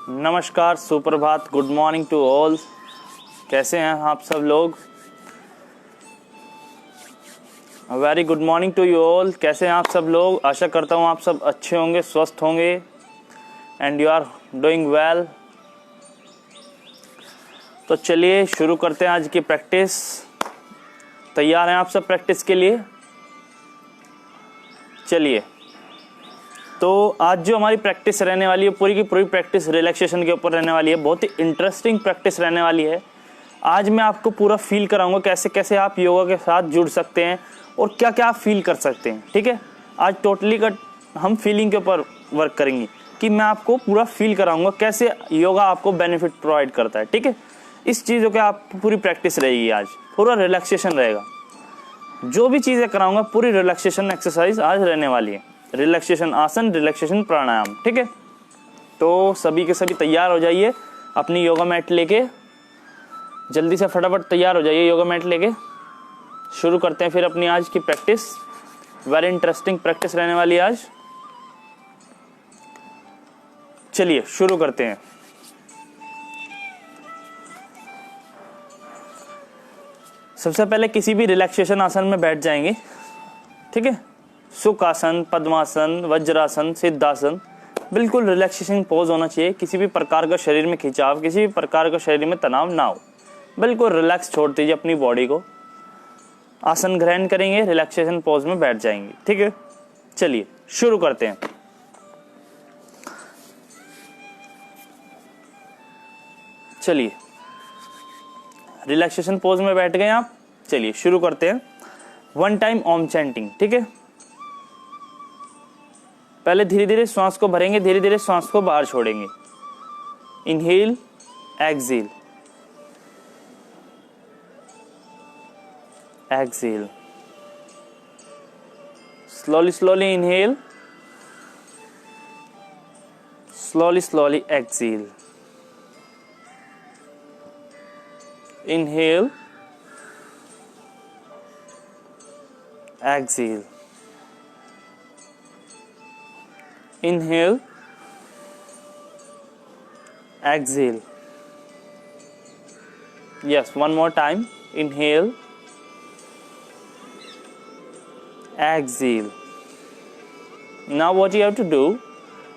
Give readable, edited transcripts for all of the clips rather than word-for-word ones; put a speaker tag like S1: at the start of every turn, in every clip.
S1: नमस्कार, सुप्रभात, good morning to all. कैसे हैं आप सब लोग? Very good morning to you all. कैसे हैं आप सब लोग? आशा करता हूँ आप सब अच्छे होंगे, स्वस्थ होंगे and you are doing well. तो चलिए शुरू करते हैं आज की प्रैक्टिस। तैयार हैं आप सब प्रैक्टिस के लिए? चलिए, तो आज जो हमारी प्रैक्टिस रहने वाली है पूरी की पूरी प्रैक्टिस रिलैक्सेशन के ऊपर रहने वाली है। बहुत ही इंटरेस्टिंग प्रैक्टिस रहने वाली है। आज मैं आपको पूरा फील कराऊंगा कैसे कैसे आप योगा के साथ जुड़ सकते हैं और क्या क्या आप फील कर सकते हैं। ठीक है, आज टोटली हम फीलिंग के ऊपर वर्क करेंगे कि मैं आपको पूरा फील कराऊंगा कैसे योगा आपको बेनिफिट प्रोवाइड करता है। ठीक है, इस चीज़ों के आप पूरी प्रैक्टिस रहेगी। आज पूरा रिलैक्सेशन रहेगा। जो भी चीज़ें कराऊंगा पूरी रिलैक्सेशन एक्सरसाइज आज रहने वाली है। रिलैक्सेशन आसन, रिलैक्सेशन प्राणायाम। ठीक है, तो सभी के सभी तैयार हो जाइए अपनी योगा मैट लेके। जल्दी से फटाफट तैयार हो जाइए योगा मैट लेके। शुरू करते हैं फिर अपनी आज की प्रैक्टिस। वेरी इंटरेस्टिंग प्रैक्टिस रहने वाली है आज। चलिए शुरू करते हैं। सबसे पहले किसी भी रिलैक्सेशन आसन में बैठ जाएंगे। ठीक है, सुखासन, पद्मासन, वज्रासन, सिद्धासन, बिल्कुल रिलैक्सेशन पोज होना चाहिए। किसी भी प्रकार का शरीर में खिंचाव, किसी भी प्रकार का शरीर में तनाव ना हो। बिल्कुल रिलैक्स छोड़ दीजिए अपनी बॉडी को। आसन ग्रहण करेंगे, रिलैक्सेशन पोज में बैठ जाएंगे। ठीक है, चलिए शुरू करते हैं। चलिए, रिलैक्सेशन पोज में बैठ गए आप। चलिए शुरू करते हैं। 1 टाइम ओम चैंटिंग। ठीक है, पहले धीरे धीरे श्वास को भरेंगे, धीरे धीरे श्वास को बाहर छोड़ेंगे। Inhale, exhale, exhale. Slowly slowly inhale, slowly slowly exhale. Inhale, exhale. Inhale, exhale. Yes, one more time. Inhale, exhale. Now what you have to do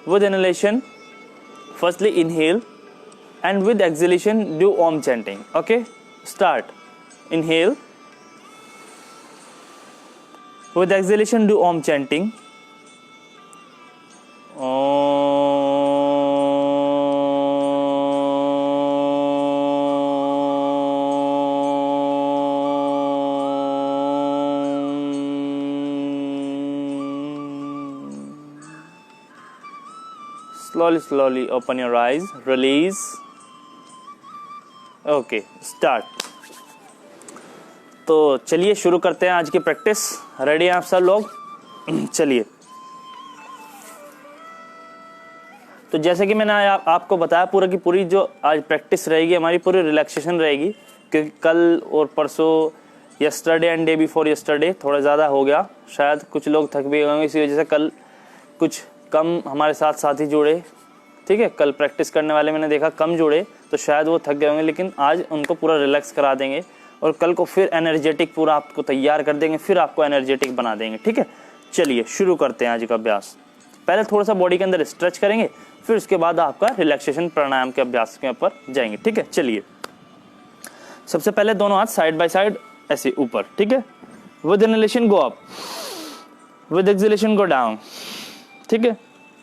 S1: with inhalation, firstly inhale and with exhalation do Om chanting. Okay, start. Inhale, with exhalation do Om chanting. Slowly slowly open your eyes, release. Okay, start. तो चलिए शुरू करते हैं आज की practice. Ready हैं आप सब लोग? चलिए, तो जैसे कि मैंने आपको बताया पूरा की पूरी जो आज प्रैक्टिस रहेगी हमारी पूरी रिलैक्सेशन रहेगी। क्योंकि कल और परसों, yesterday and day before yesterday थोड़ा ज़्यादा हो गया, शायद कुछ लोग थक भी होंगे, इसी वजह से कल कुछ कम हमारे साथ साथी जुड़े। ठीक है, कल प्रैक्टिस करने वाले मैंने देखा कम जुड़े, तो शायद वो थक गए होंगे, लेकिन आज उनको पूरा रिलैक्स करा देंगे और कल को फिर एनर्जेटिक पूरा आपको तैयार कर देंगे, फिर आपको एनर्जेटिक बना देंगे। ठीक है, चलिए शुरू करते हैं आज का अभ्यास। पहले थोड़ा सा बॉडी के अंदर स्ट्रेच करेंगे, फिर उसके बाद आपका रिलैक्सेशन प्राणायाम के अभ्यास के ऊपर जाएंगे। ठीक है, चलिए सबसे पहले दोनों हाथ साइड बाय साइड ऐसे ऊपर। ठीक है, with inhalation go up, with exhalation go down. ठीक है,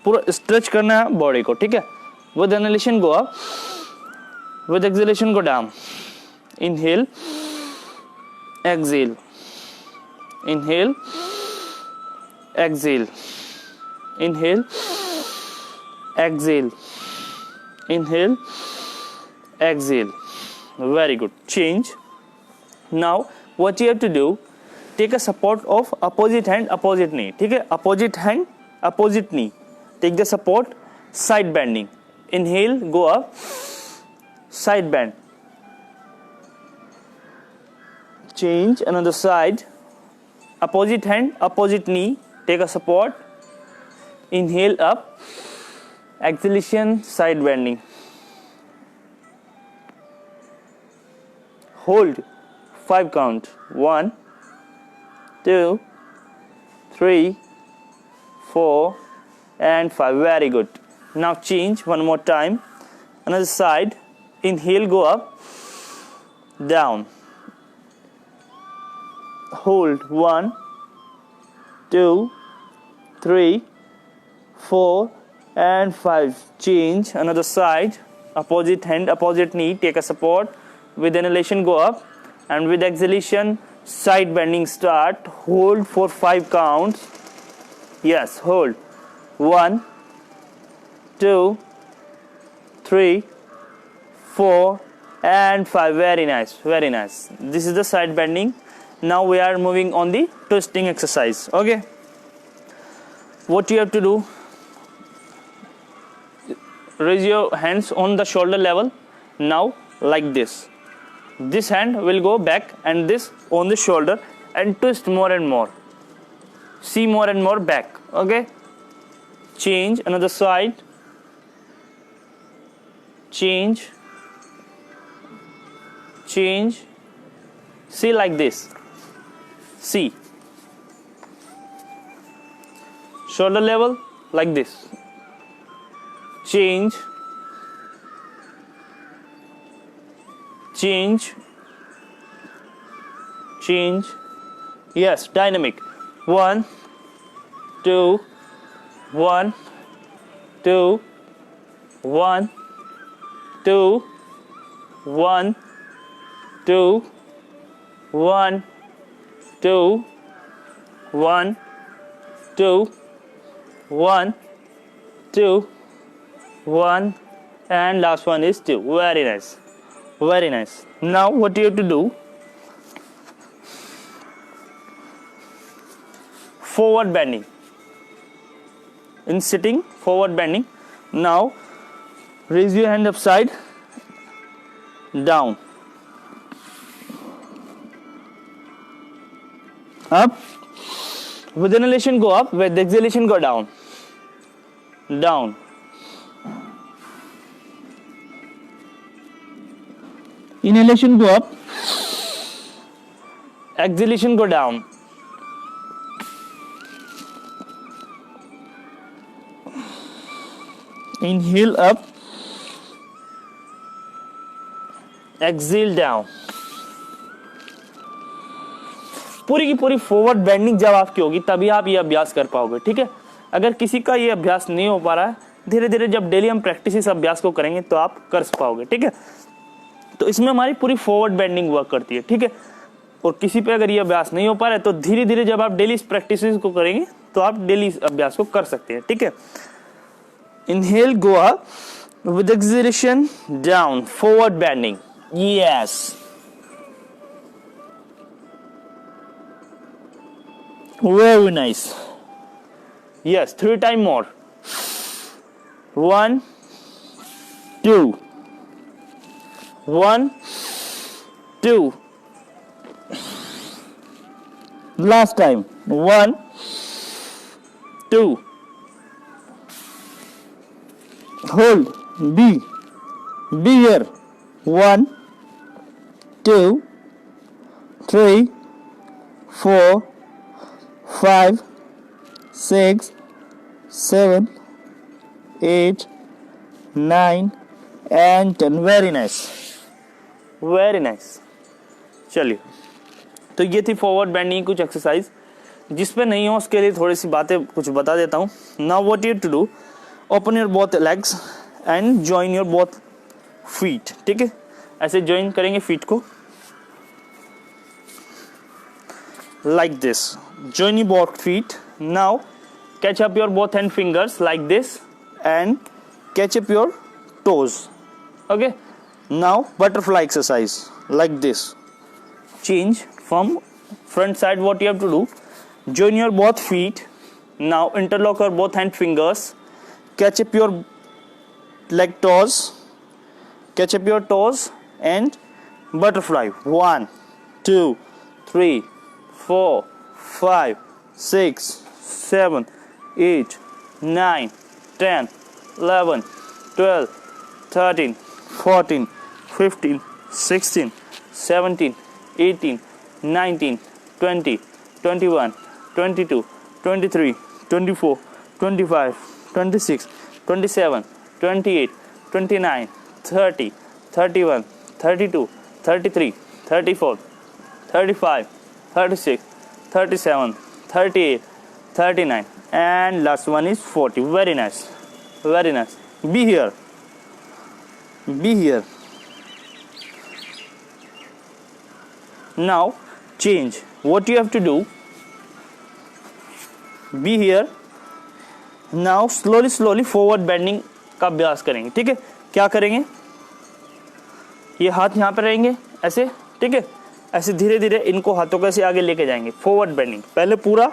S1: पूरा स्ट्रेच करना है बॉडी को। ठीक है, with inhalation go up, with exhalation go down. Inhale, exhale. Inhale, exhale. Inhale, exhale. Inhale, exhale. Very good. Change. Now what you have to do, take a support of opposite hand, opposite knee. ठीक है, opposite hand, opposite knee. Take the support, side bending. Inhale, go up, side bend. Change another side, opposite hand, opposite knee, take a support. Inhale up, exhalation, side bending. hold 5 count, 1 2 3 4 and 5. Very good. Now change one more time, another side. Inhale, go up, down, hold 1 2 3 4 and 5. Change another side, opposite hand, opposite knee, take a support. With inhalation, go up, and with exhalation, side bending start. Hold for 5 counts. Yes, hold 1 2 3 4 and 5. Very nice, very nice. This is the side bending. Now we are moving on the twisting exercise. Okay, what you have to do, raise your hands on the shoulder level. Now like this hand will go back and this on the shoulder, and twist more and more, see more and more back. Okay, change another side, change, see like this, see shoulder level like this, change, yes, dynamic. 1 2 1 2 1 2 1 2 1 2 1 2 1 2 1 and last one is 2. Very nice, very nice. Now what you have to do, forward bending. In sitting, forward bending. Now raise your hand upside down, up. With inhalation, go up. With exhalation, go down, down. Inhalation, go up. Exhalation, go down. Inhale up, exhale down. पूरी की पूरी forward bending जब आपकी होगी तभी आप ये अभ्यास कर पाओगे. ठीक है, अगर किसी का ये अभ्यास नहीं हो पा रहा है, धीरे धीरे जब डेली हम प्रैक्टिस इस अभ्यास को करेंगे तो आप कर पाओगे. ठीक है, तो इसमें हमारी पूरी फॉरवर्ड बेंडिंग वर्क करती है. ठीक है, और किसी पे अगर ये अभ्यास नहीं हो पा रहा है तो धीरे धीरे जब आप डेली इस प्रैक्टिस को करेंगे तो आप डेली इस अभ्यास को कर सकते हैं. ठीक है, inhale, go up. With exhalation, down, forward bending. Yes, very nice. Yes, 3 times more. 1 2 1 2. Last time. 1 2. Hold, be here. 1 2 3 4 5 6 7 8 9 and 10. Very nice, very nice. चलिए, तो ये थी फॉरवर्ड बेंडिंग कुछ एक्सरसाइज. जिस पे नहीं हो उसके लिए थोड़ी सी बातें कुछ बता देता हूँ. Now what you to do, open your both legs and join your both feet. ठीक है, ऐसे जॉइन करेंगे फीट को like this. Join your both feet. Now catch up your both hand fingers like this and catch up your toes. Okay, now butterfly exercise like this. Change from front side. What you have to do, join your both feet. Now interlock your both hand fingers, catch up your leg toes, catch up your toes and butterfly. 1 2 3 4 5 6 7 8 9 10 11 12 13 14 15 16 17, 18, 19, 20, 21, 22, 23, 24, 25, 26, 27, 28, 29, 30, 31, 32, 33, 34, 35, 36, 37, 38, 39, and last one is 40. Very nice, very nice. Be here, be here. Now change. What you have to do, be here. Now slowly slowly forward bending का अभ्यास करेंगे, ठीक है। क्या करेंगे, ये हाथ यहाँ पे रहेंगे ऐसे, ठीक है। ऐसे धीरे धीरे इनको हाथों को ऐसे आगे लेके जाएंगे, फॉरवर्ड बेंडिंग। पहले पूरा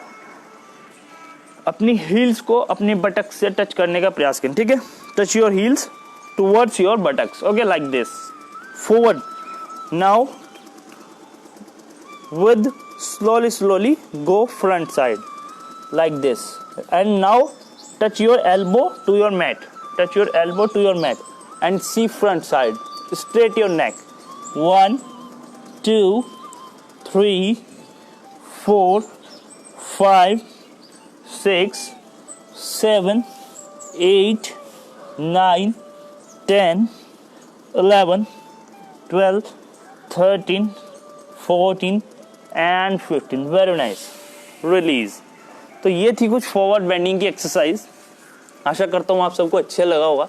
S1: अपनी हील्स को अपनी बटक से टच करने का प्रयास करें, ठीक है। Touch your heels towards your buttocks, okay, like this, forward. Now with slowly go front side like this, and now touch your elbow to your mat, touch your elbow to your mat and see front side, straight your neck. 1 2 3 4 5 6 7 8 9 10 11 12 13 14 and 15. Very nice, release. तो ये थी कुछ forward bending की exercise. आशा करता हूँ आप सबको अच्छे लगा होगा,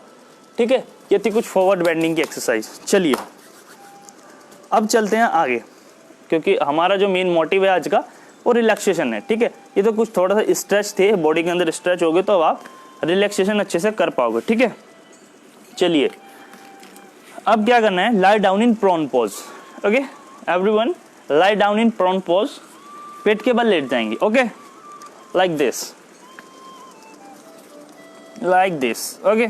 S1: ठीक है। ये थी कुछ फॉरवर्ड बेंडिंग की एक्सरसाइज। चलिए अब चलते हैं आगे, क्योंकि हमारा जो मेन मोटिव है आज का वो रिलैक्सेशन है, ठीक है। ये तो कुछ थोड़ा सा स्ट्रेच थे, बॉडी के अंदर स्ट्रेच हो गए तो अब आप रिलैक्सेशन अच्छे से कर पाओगे, ठीक है। चलिए अब क्या करना है, lie down in prone pose, okay everyone, lie down in prone pose. पेट के बल लेट जाएंगे, okay, like this, like this, okay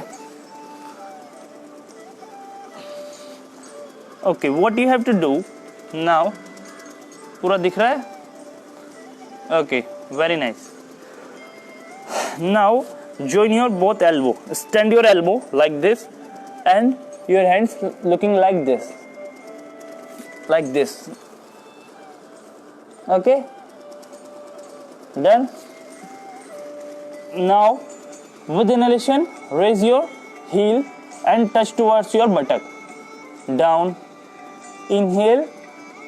S1: okay. What you have to do now, पूरा दिख रहा है, okay, very nice. Now join your both elbow, stand your elbow like this and your hands looking like this, okay, done. Now with inhalation raise your heel and touch towards your buttock, down, inhale,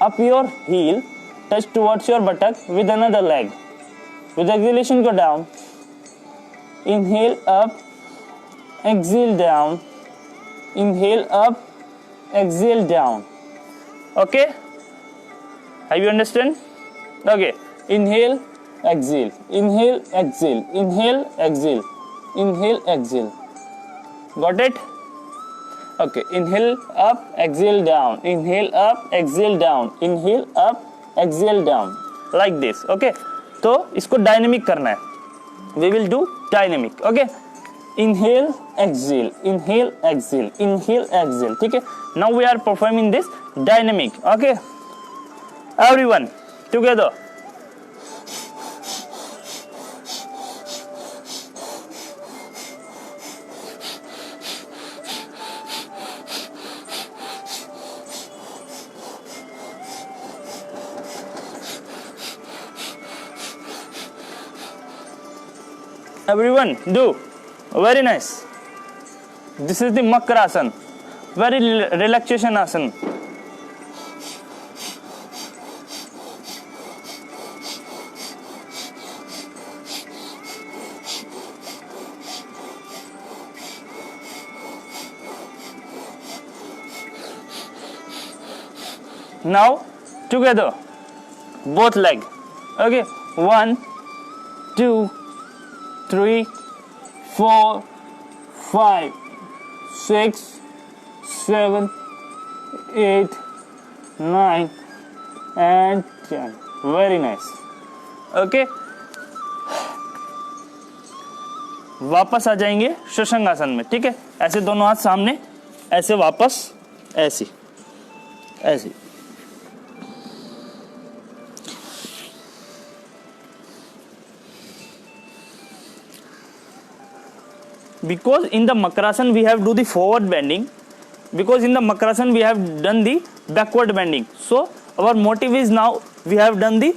S1: up your heel, touch towards your buttock with another leg, with exhalation go down, inhale up, exhale down, inhale up, exhale down, okay, have you understand? Okay, inhale, exhale, inhale, exhale, inhale, exhale, inhale, exhale, got it? Okay, inhale up, exhale down, inhale up, exhale down, inhale up, exhale down, like this, okay. तो इसको dynamic करना है, we will do dynamic, okay. Inhale, exhale, inhale, exhale, inhale, exhale, ठीक है। Now we are performing this dynamic, okay. Everyone together. Everyone do. Very nice. This is the Makrasana, very relaxation asana. Now together, both leg, okay, 1 2 3 4 5 6 7 8 9 and 10. Very nice, okay. वापस आ जाएंगे शशांकासन में, ठीक है। ऐसे दोनों हाथ सामने, ऐसे वापस, ऐसे ऐसे। Because in the Makrasana we have do the forward bending, because in the Makrasana we have done the backward bending. So our motive is now we have done the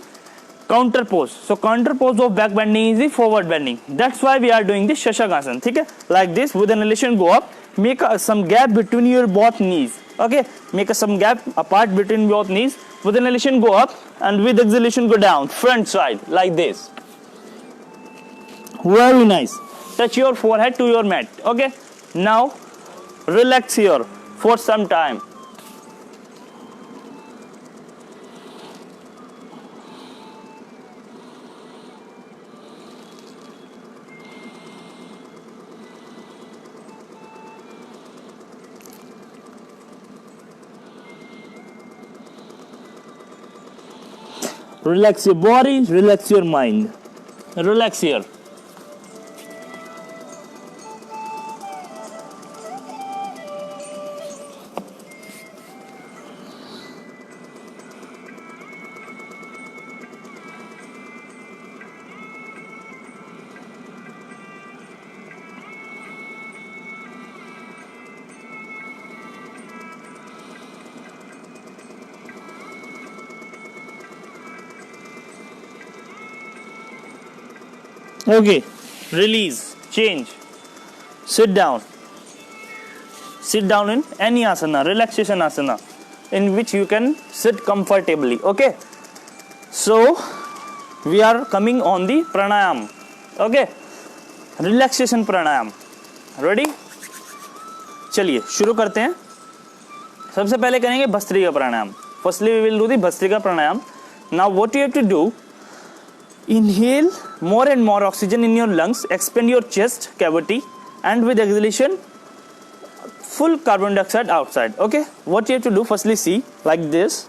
S1: counter pose. So counter pose of back bending is the forward bending. That's why we are doing the Shashankasana. ठीक है, like this with an elevation go up. Make some gap between your both knees. Okay, make some gap apart between both knees. With an elevation go up and with exhalation go down. Front side like this. Very nice. Touch your forehead to your mat. Okay, now relax here for some time. Relax your body, relax your mind. Relax here. Okay, release, change, sit down in any asana, relaxation asana, in which you can sit comfortably. Okay, so we are coming on the pranayam. Okay, relaxation pranayam. Ready? चलिए शुरू करते हैं. सबसे पहले करेंगे भस्त्रिका प्राणायाम. Firstly we will do the bhastrika pranayama. Now what you have to do, inhale more and more oxygen in your lungs, expand your chest cavity, and with exhalation full carbon dioxide outside. Okay, what you have to do, firstly see like this.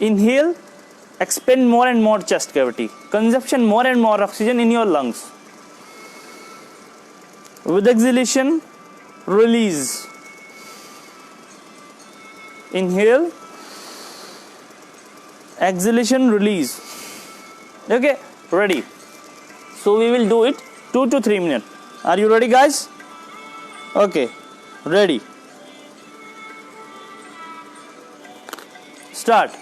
S1: Inhale, expand more and more chest cavity, consumption more and more oxygen in your lungs. With exhalation, release. Inhale, exhalation, release. Okay, ready? So we will do it 2 to 3 minutes. Are you ready, guys? Okay, ready. Start.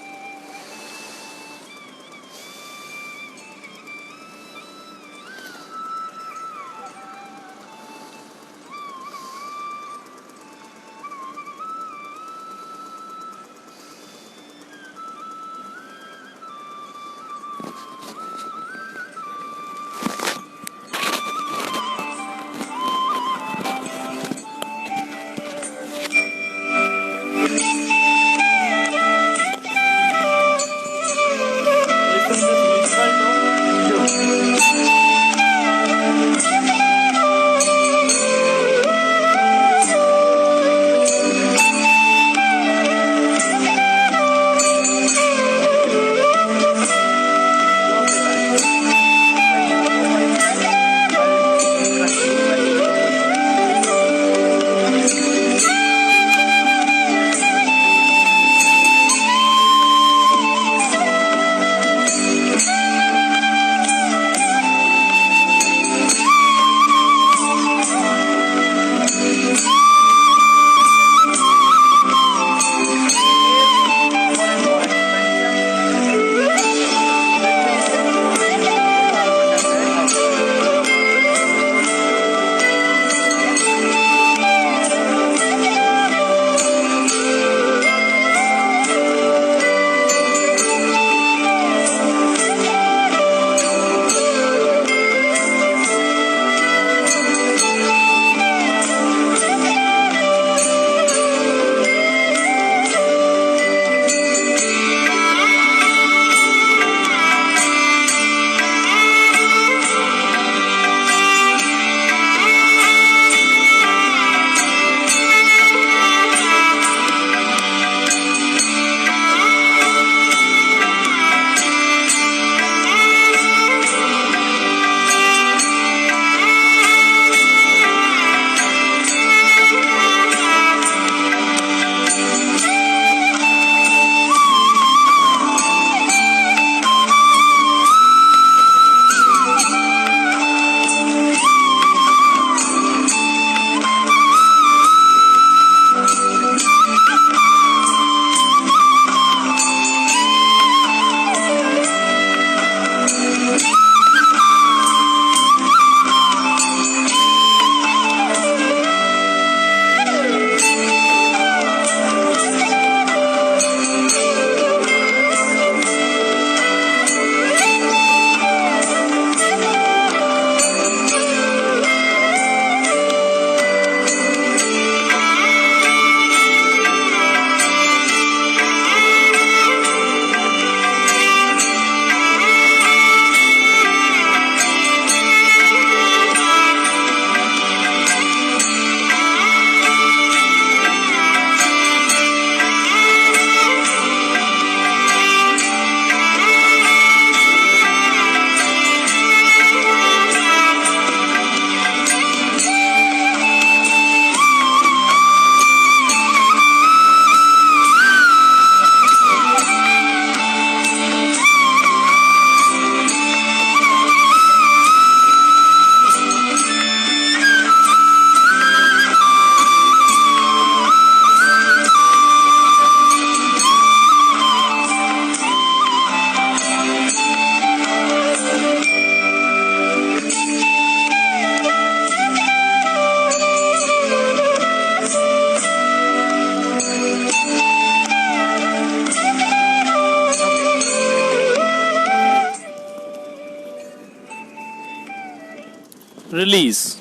S1: release.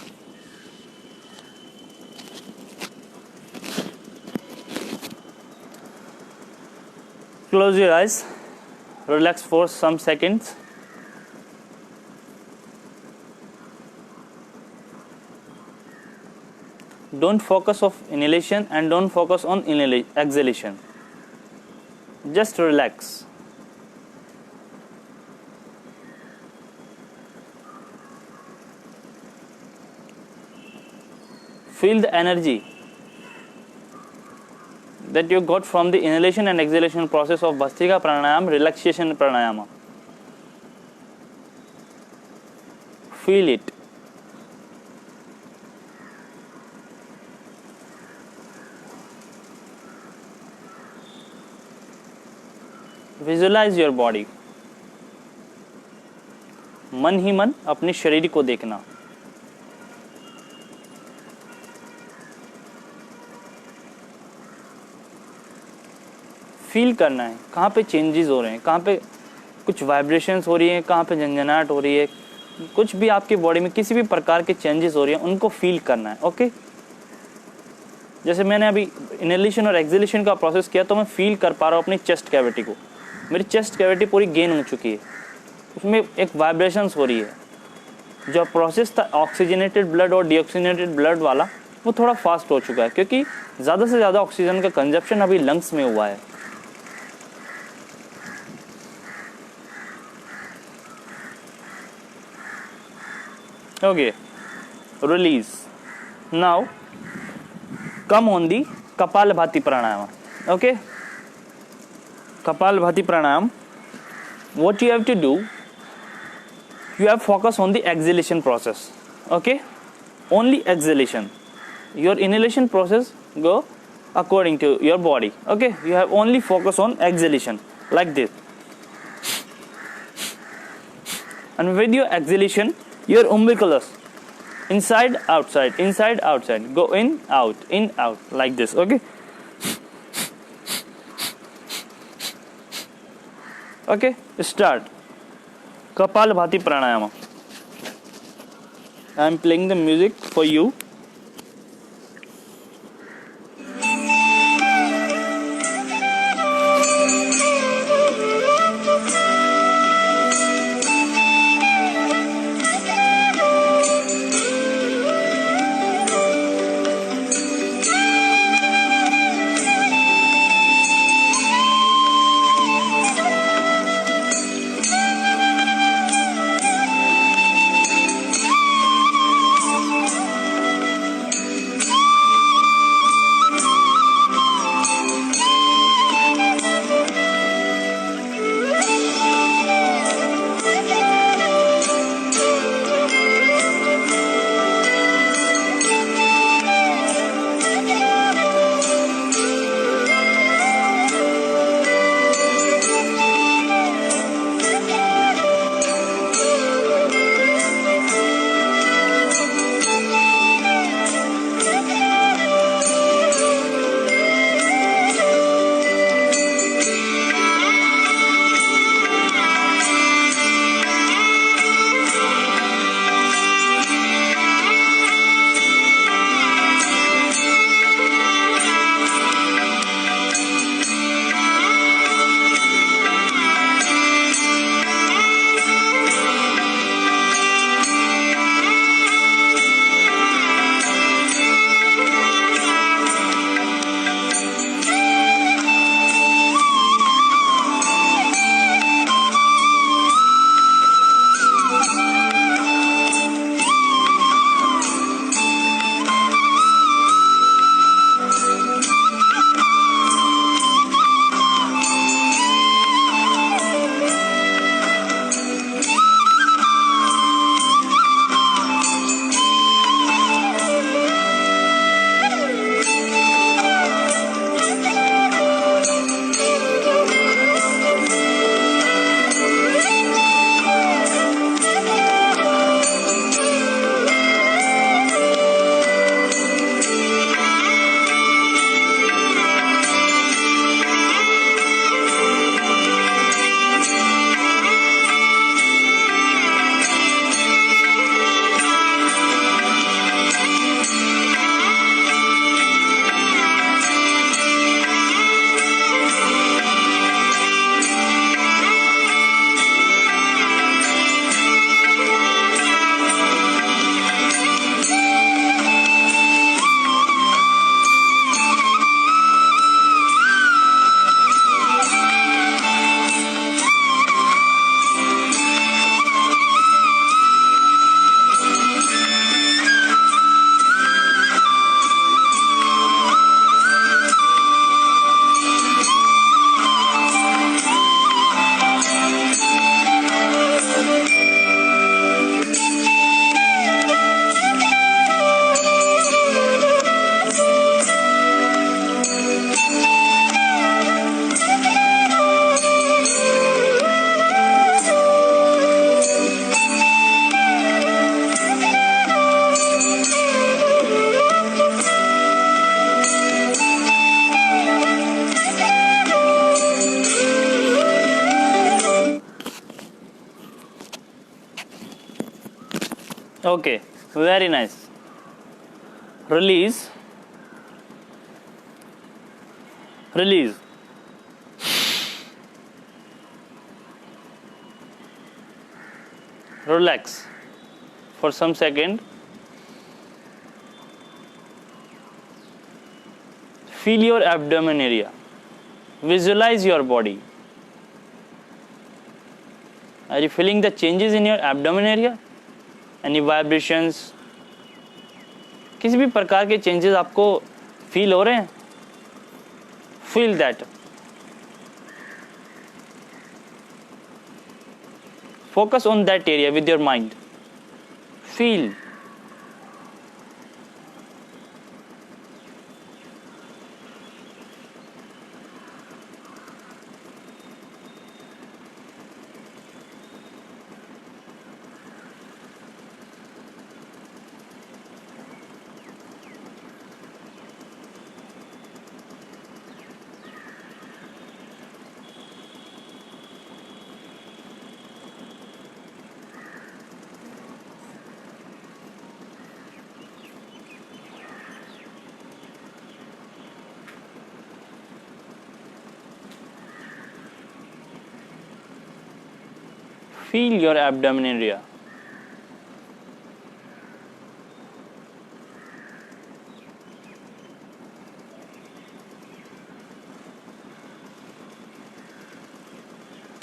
S1: Close your eyes, relax for some seconds. Don't focus on inhalation and don't focus on exhalation. Just relax. Feel the energy that you got from the inhalation and exhalation process of Bhastrika Pranayama, relaxation pranayama. Feel it. Visualize your body. मन ही मन अपने शरीर को देखना. Feel करना है कहाँ पे चेंजेस हो रहे हैं, कहाँ पे कुछ वाइब्रेशंस हो रही है, कहाँ पे झंझनाहट हो रही है, कुछ भी आपकी बॉडी में किसी भी प्रकार के चेंजेस हो रही हैं उनको फील करना है. ओके, जैसे मैंने अभी इनहेलेशन और एक्सहेलेशन का प्रोसेस किया तो मैं फील कर पा रहा हूँ अपनी चेस्ट कैविटी को. मेरी चेस्ट कैविटी पूरी गेन हो चुकी है, उसमें एक वाइब्रेशंस हो रही है. जो प्रोसेस था ऑक्सीजनेटेड ब्लड और डीऑक्सीजनेटेड ब्लड वाला वो थोड़ा फास्ट हो चुका है क्योंकि ज़्यादा से ज़्यादा ऑक्सीजन का कंजप्शन अभी लंग्स में हुआ है. Okay, release. Now come on the Kapalabhati pranayama. Okay, Kapalabhati pranayama. What you have to do, you have focus on the exhalation process. Okay, only exhalation. Your inhalation process go according to your body. Okay, you have only focus on exhalation like this. And with your exhalation, your umbilicus inside outside, go in out like this. Okay, okay, start Kapalabhati pranayama. I am playing the music for you. Okay, very nice. Release. Release. Relax for some second. Feel your abdomen area. Visualize your body. Are you feeling the changes in your abdomen area? Any vibrations? किसी भी प्रकार के changes आपको feel हो रहे हैं? Feel that. Focus on that area with your mind. Feel. Feel your abdomen area.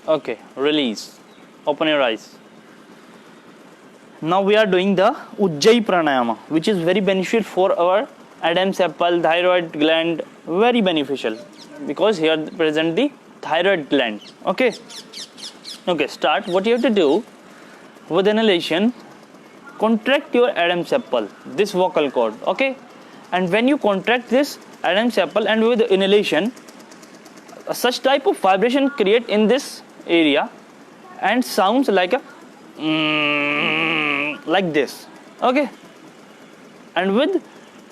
S1: Okay, release. Open your eyes. Now we are doing the Ujjayi Pranayama, which is very beneficial for our Adam's apple, thyroid gland, very beneficial because here present the thyroid gland. Okay. Okay, start. What you have to do with inhalation, contract your Adam's apple, this vocal cord, okay? And when you contract this Adam's apple and with inhalation, such type of vibration create in this area and sounds like a like this, okay? And with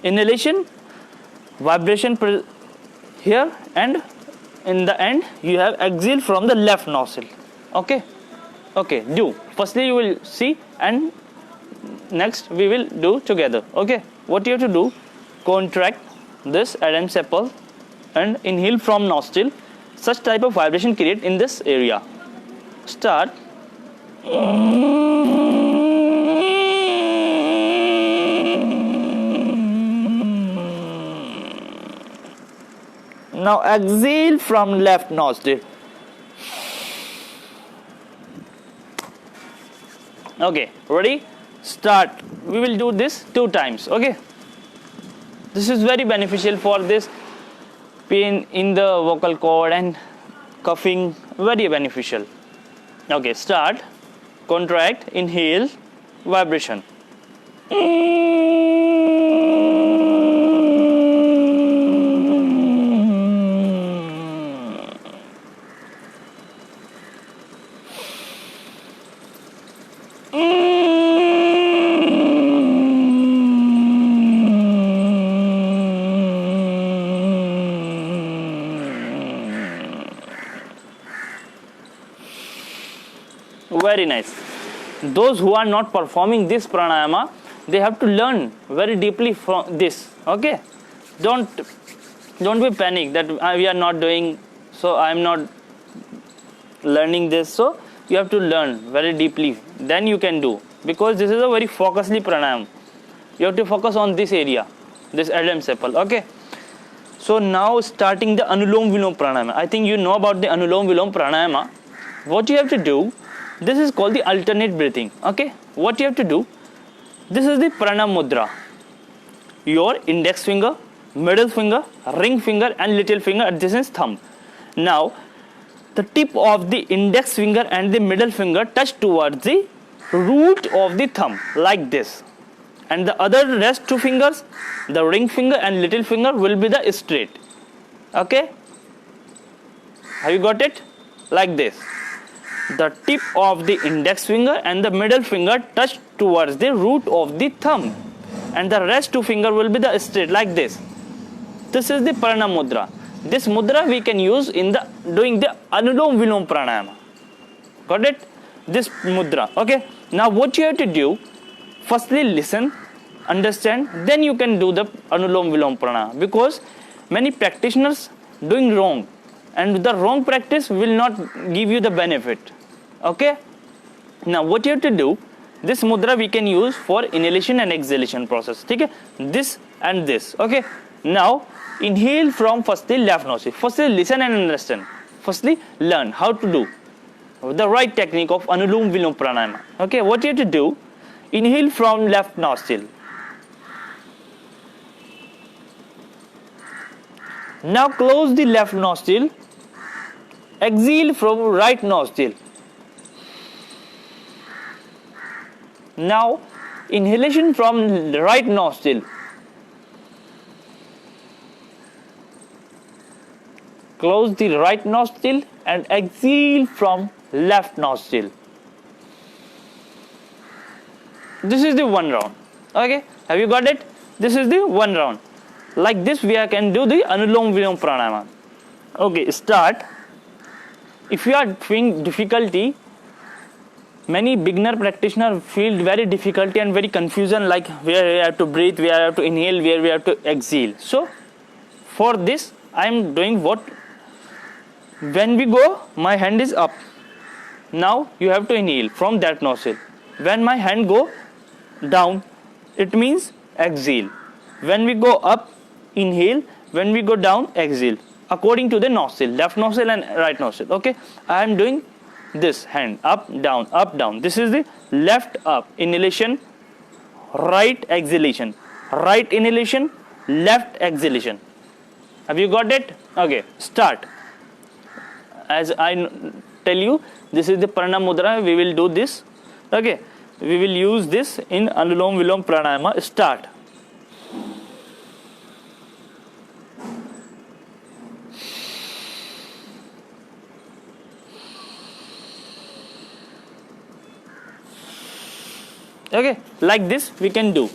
S1: inhalation, vibration here, and in the end you have exhale from the left nostril. Okay, okay, do. Firstly you will see and next we will do together. Okay, what you have to do, contract this Adam's apple and inhale from nostril. Such type of vibration create in this area. Start. Now exhale from left nostril. Okay, ready? Start. We will do this 2 times. Okay. This is very beneficial for this pain in the vocal cord and coughing. Very beneficial. Okay, start. Contract. Inhale. Vibration. Very nice. Those who are not performing this pranayama, they have to learn very deeply from this. Okay, don't be panic that we are not doing, so I am not learning this. So you have to learn very deeply, then you can do, because this is a very focusedly pranayama. You have to focus on this area, this Adam's apple. Okay, so now starting the Anulom Vilom pranayama. I think you know about the Anulom Vilom pranayama. What you have to do, this is called the alternate breathing. Okay, what you have to do, this is the pranam mudra. Your index finger, middle finger, ring finger and little finger at this is thumb. Now the tip of the index finger and the middle finger touch towards the root of the thumb like this, and the other rest 2 fingers, the ring finger and little finger, will be the straight. Okay, have you got it? Like this. The tip of the index finger and the middle finger touch towards the root of the thumb, and the rest 2 finger will be the straight like this. This is the pranam mudra. This mudra we can use in the doing the Anulom Vilom pranayama. Got it? This mudra. Okay. Now what you have to do, Firstly, listen, understand, then you can do the Anulom Vilom Pranayama, because many practitioners doing wrong, and the wrong practice will not give you the benefit. Okay, now what you have to do, this mudra we can use for inhalation and exhalation process. Okay, this and this. Okay, now inhale from firstly left nostril. Firstly listen and understand. Firstly learn how to do the right technique of Anulom Vilom Pranayama. Okay, what you have to do, inhale from left nostril. Now close the left nostril. Exhale from right nostril. Now inhalation from the right nostril. Close the right nostril and exhale from left nostril. This is the one round. Okay, have you got it? This is the one round. Like this we can do the Anulom Vilom Pranayama. Okay, start. If you are feeling difficulty, many beginner practitioners feel very difficulty and very confusion, like where we have to breathe, where we have to inhale, where we have to exhale. So for this I am doing what, when we go, my hand is up. Now you have to inhale from that nostril. When my hand go down, it means exhale. When we go up, inhale. When we go down, exhale. According to the nostril, left nostril and right nostril. Okay, I am doing this, hand up, down, up, down. This is the left up inhalation, right exhalation, right inhalation, left exhalation. Have you got it? Okay, start. As I tell you, this is the Pranam Mudra. We will do this. Okay, we will use this in Anulom Vilom Pranayama. Start. Okay, like this we can do.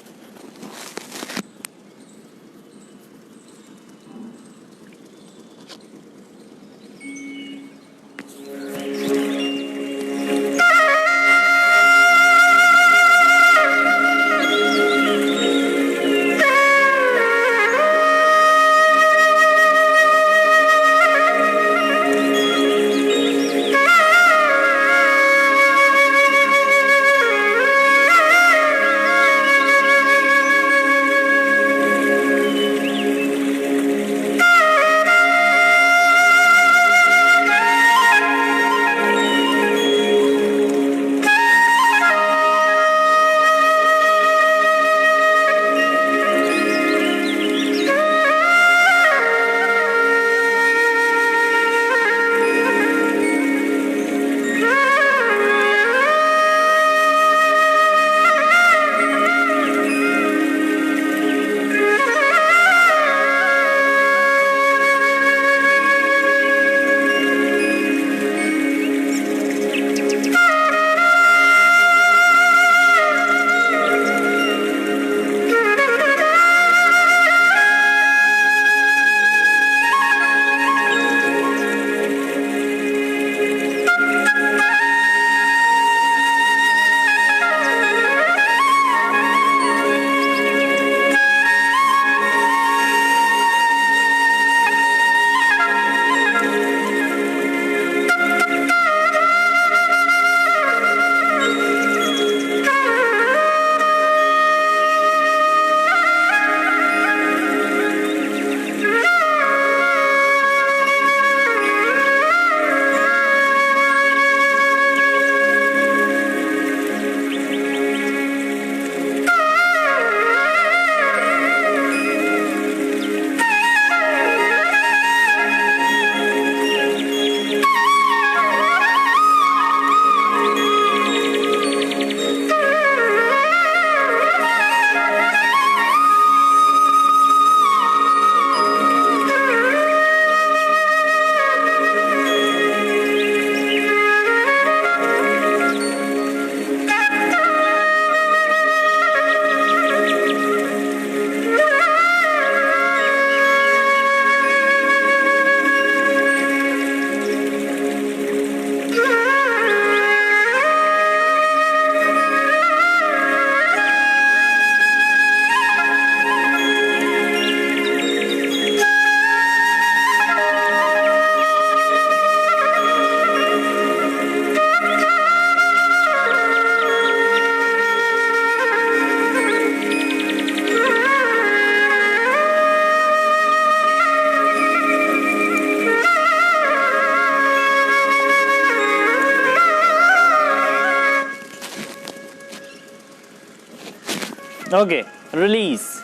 S1: Okay, release.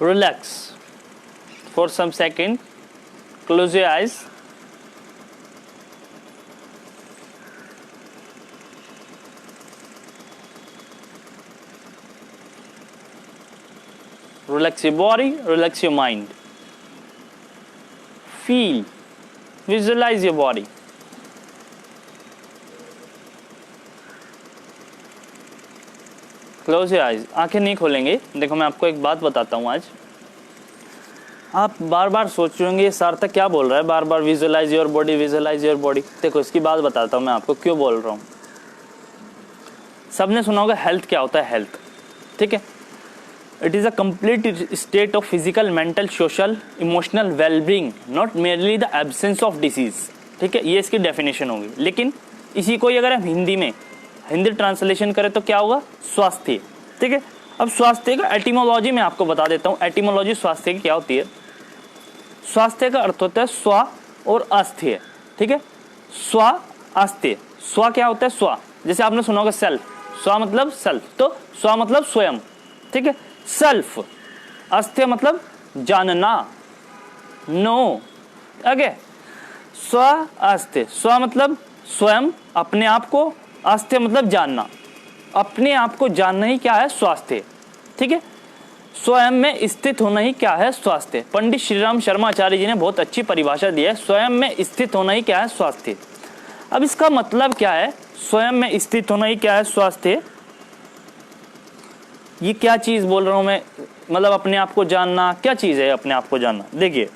S1: Relax for some second. Close your eyes. Relax your body, relax your mind. Feel, visualize your body. Close your eyes, आंखें नहीं खोलेंगे। देखो मैं आपको एक बात बताता हूँ आज, आप बार बार सोच रहे होंगे ये सार्थक क्या बोल रहा है, बार बार visualise your body, visualise your body. देखो इसकी बात बताता हूँ मैं आपको क्यों बोल रहा हूँ। सबने सुना होगा हेल्थ क्या होता है, हेल्थ, ठीक है। It is a complete state of physical, mental, social, emotional wellbeing, not merely the absence of disease, ठीक है। ये इसकी डेफिनेशन होगी। लेकिन इसी को अगर हम हिंदी ट्रांसलेशन करें तो क्या होगा, स्वास्थ्य, ठीक है। अब स्वास्थ्य का एटिमोलॉजी मैं आपको बता देता हूँ। एटिमोलॉजी स्वास्थ्य की क्या होती है। स्वास्थ्य का अर्थ होता है स्व और अस्थिय, ठीक है। स्व, अस्थिय। स्व क्या होता है, स्व, जैसे आपने सुना होगा सेल्फ, स्व मतलब सेल्फ, तो स्व मतलब स्वयं, ठीक है। सेल्फ, अस्थिय मतलब जानना, नो, ओके। स्व, अस्थिय, स्व मतलब स्वयं, अपने आप को, अस्थिय मतलब जानना, अपने आप को जानना ही क्या है, स्वास्थ्य, ठीक है। स्वयं में स्थित होना ही क्या है, स्वास्थ्य। पंडित श्रीराम शर्मा आचार्य जी ने बहुत अच्छी परिभाषा दी है, स्वयं में स्थित होना ही क्या है, स्वास्थ्य। अब इसका मतलब क्या है, स्वयं में स्थित होना ही क्या है, स्वास्थ्य। ये क्या चीज बोल रहा हूं मैं, मतलब अपने आप को जानना, क्या चीज है अपने आप को जानना। देखिए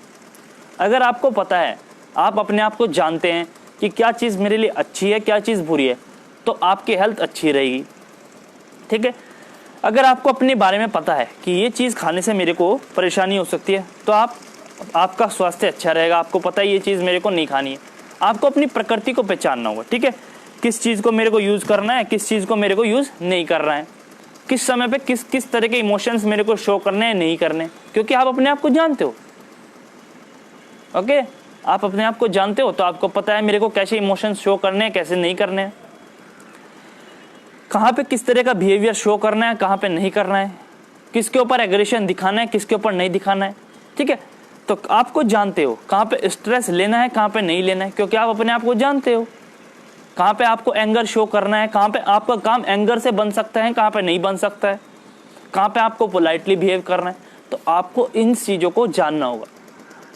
S1: अगर आपको पता है, आप अपने आप को जानते हैं कि क्या चीज मेरे लिए अच्छी है, क्या चीज बुरी है, तो आपकी हेल्थ अच्छी रहेगी, ठीक है। अगर आपको अपने बारे में पता है कि ये चीज़ खाने से मेरे को परेशानी हो सकती है, तो आपका स्वास्थ्य अच्छा रहेगा। आपको पता है ये चीज़ मेरे को नहीं खानी है। आपको अपनी प्रकृति को पहचानना होगा, ठीक है। किस चीज़ को मेरे को यूज़ करना है, किस चीज़ को मेरे को यूज़ नहीं करना है, किस समय पे किस तरह के इमोशंस मेरे को शो करने हैं, नहीं करने, क्योंकि आप अपने आप को जानते हो, ओके। आप अपने आप को जानते हो तो आपको पता है मेरे को कैसे इमोशंस शो करने हैं, कैसे नहीं करने हैं, कहाँ पे किस तरह का बिहेवियर शो करना है, कहाँ पे नहीं करना है, किसके ऊपर एग्रेशन दिखाना है, किसके ऊपर नहीं दिखाना है, ठीक है। तो आपको जानते हो कहाँ पे स्ट्रेस लेना है, कहाँ पे नहीं लेना है, क्योंकि आप अपने आप को जानते हो। कहाँ पे आपको एंगर शो करना है, कहाँ पे आपका काम एंगर से बन सकता है, कहाँ पे नहीं बन सकता है, कहाँ पे आपको पोलाइटली बिहेव करना है। तो आपको इन चीज़ों को जानना होगा,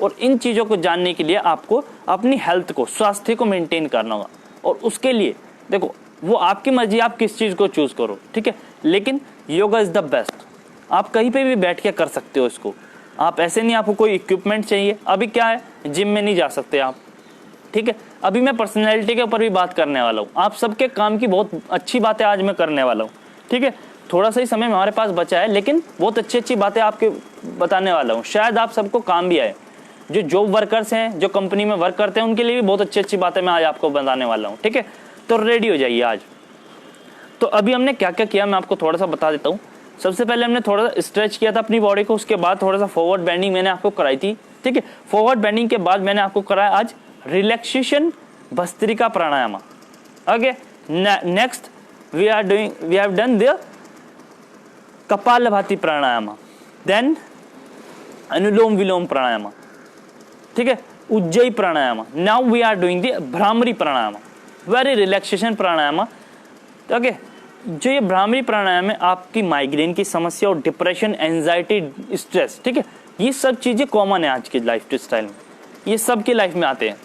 S1: और इन चीज़ों को जानने के लिए आपको अपनी हेल्थ को, स्वास्थ्य को मेंटेन करना होगा। और उसके लिए देखो वो आपकी मर्जी, आप किस चीज़ को चूज़ करो, ठीक है। लेकिन योगा इज़ द बेस्ट। आप कहीं पे भी बैठ के कर सकते हो इसको। आप ऐसे नहीं, आपको कोई इक्विपमेंट चाहिए। अभी क्या है, जिम में नहीं जा सकते आप, ठीक है। अभी मैं पर्सनैलिटी के ऊपर भी बात करने वाला हूँ। आप सबके काम की बहुत अच्छी बातें आज मैं करने वाला हूँ, ठीक है। थोड़ा सा ही समय हमारे पास बचा है, लेकिन बहुत अच्छी बातें आपके बताने वाला हूँ, शायद आप सबको काम भी आए। जो जॉब वर्कर्स हैं, जो कंपनी में वर्क करते हैं, उनके लिए भी बहुत अच्छी बातें मैं आज आपको बताने वाला हूँ, ठीक है। तो रेडी हो जाइए आज। तो अभी हमने क्या क्या किया मैं आपको थोड़ा सा बता देता हूँ। सबसे पहले हमने थोड़ा सा स्ट्रेच किया था अपनी बॉडी को, उसके बाद थोड़ा सा फॉरवर्ड बेंडिंग मैंने आपको कराई थी, ठीक है। फॉरवर्ड बेंडिंग के बाद मैंने आपको कराया आज relaxation bhastrika pranayama, okay. Next we have done the kapalbhati pranayama, then anulom vilom pranayama, ठीक है, ujjayi pranayama. Now we are doing the bhramari pranayama, very relaxation pranayama, okay. जो ये भ्रामरी प्राणायाम है, आपकी माइग्रेन की समस्या और डिप्रेशन, एंजाइटी, स्ट्रेस, ठीक है, ये सब चीज़ें कॉमन है आज की लाइफ स्टाइल में, ये सब की लाइफ में आते हैं।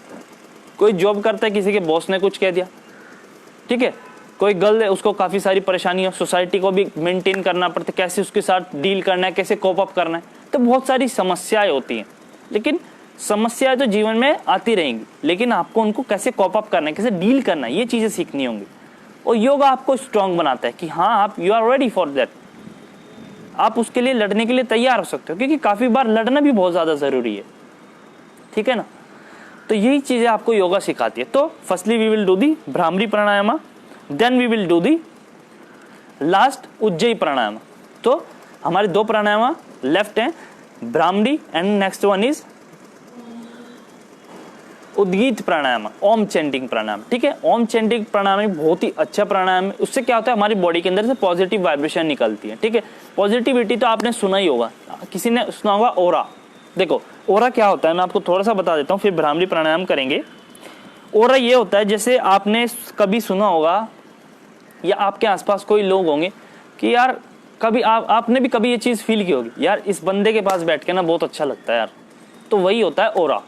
S1: कोई जॉब करता है, किसी के बॉस ने कुछ कह दिया, ठीक है, कोई गर्ल है, उसको काफ़ी सारी परेशानी है, सोसाइटी को भी मेंटेन करना पड़ता है, कैसे उसके साथ डील करना है, कैसे कोप अप करना है, तो बहुत सारी समस्याएं होती हैं। लेकिन समस्याएं तो जीवन में आती रहेंगी, लेकिन आपको उनको कैसे कोप अप करना है, कैसे डील करना है, ये चीज़ें सीखनी होंगी। और योगा आपको स्ट्रांग बनाता है कि हाँ आप you are ready for that, आप उसके लिए लड़ने के लिए तैयार हो सकते हो, क्योंकि काफ़ी बार लड़ना भी बहुत ज़्यादा ज़रूरी है, ठीक है ना। तो यही चीज़ें आपको योगा सिखाती है। तो firstly we will do the bhramari pranayama, then we will do the last ujjayi pranayama. तो हमारे दो प्राणायाम लेफ्ट हैं, bhramari and next one is udgeeth pranayama, Om chanting प्राणायाम, ठीक है। ओम चैंटिंग प्राणायाम बहुत ही अच्छा प्राणायाम है। उससे क्या होता है, हमारी बॉडी के अंदर से पॉजिटिव वाइब्रेशन निकलती है, ठीक है। पॉजिटिविटी तो आपने सुना ही होगा, किसी ने सुना होगा ओरा। देखो ओरा क्या होता है, मैं आपको थोड़ा सा बता देता हूँ, फिर भ्रामरी प्राणायाम करेंगे। ओरा ये होता है, जैसे आपने कभी सुना होगा या आपके आसपास कोई लोग होंगे कि यार कभी आपने भी कभी ये चीज़ फील की होगी, यार इस बंदे के पास बैठ के ना बहुत अच्छा लगता है यार। तो वही होता है ओरा,